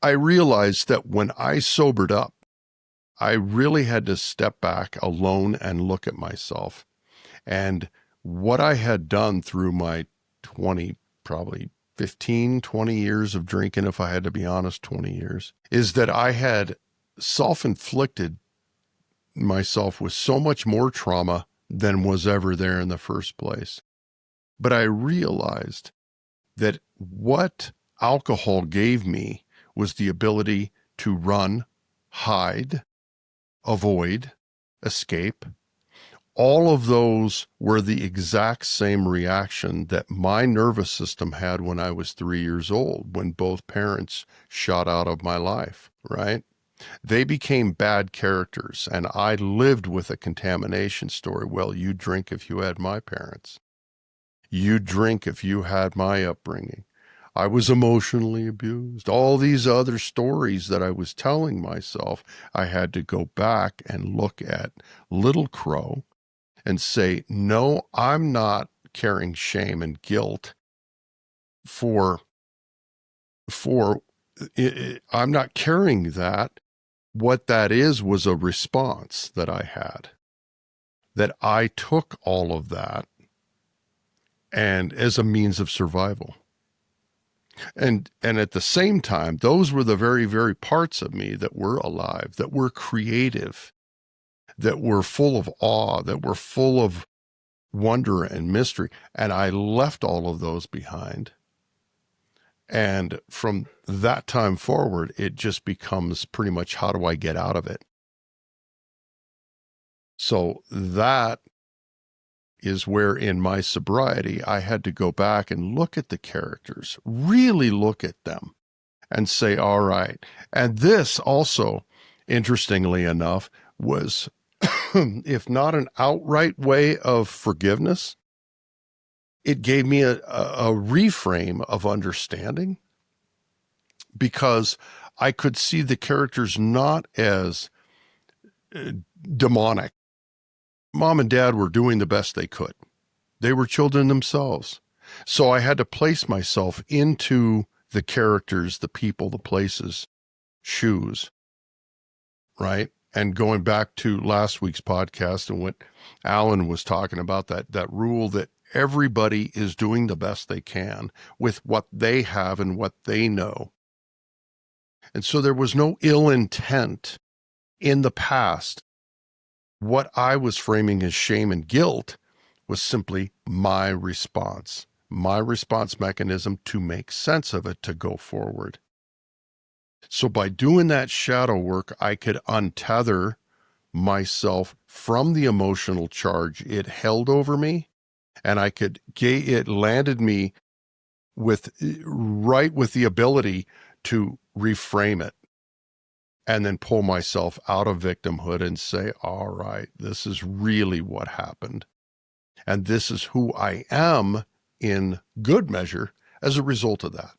I realized that when I sobered up, I really had to step back alone and look at myself. And what I had done through my 20, probably 15, 20 years of drinking, if I had to be honest, 20 years, is that I had self-inflicted myself with so much more trauma than was ever there in the first place. But I realized that what alcohol gave me was the ability to run, hide, avoid, escape. All of those were the exact same reaction that my nervous system had when I was 3 years old, when both parents shot out of my life, right? They became bad characters, and I lived with a contamination story. Well, you drink if you had my parents. You drink if you had my upbringing. I was emotionally abused. All these other stories that I was telling myself, I had to go back and look at Little Crow and say, no, I'm not carrying shame and guilt I'm not carrying that. What that is was a response that I had, that I took all of that and as a means of survival. And at the same time, those were the very, very parts of me that were alive, that were creative, that were full of awe, that were full of wonder and mystery. And I left all of those behind. And from that time forward, it just becomes pretty much, how do I get out of it? So that is where in my sobriety, I had to go back and look at the characters, really look at them and say, all right. And this also, interestingly enough, was, if not an outright way of forgiveness, it gave me a reframe of understanding, because I could see the characters not as demonic. Mom and Dad were doing the best they could. They were children themselves. So I had to place myself into the characters, the people, the places, shoes, right? And going back to last week's podcast and what Alan was talking about, that rule that everybody is doing the best they can with what they have and what they know. And so there was no ill intent in the past. What I was framing as shame and guilt was simply my response mechanism to make sense of it, to go forward. So by doing that shadow work, I could untether myself from the emotional charge it held over me, and it landed me with the ability to reframe it and then pull myself out of victimhood and say, all right, this is really what happened. And this is who I am in good measure as a result of that.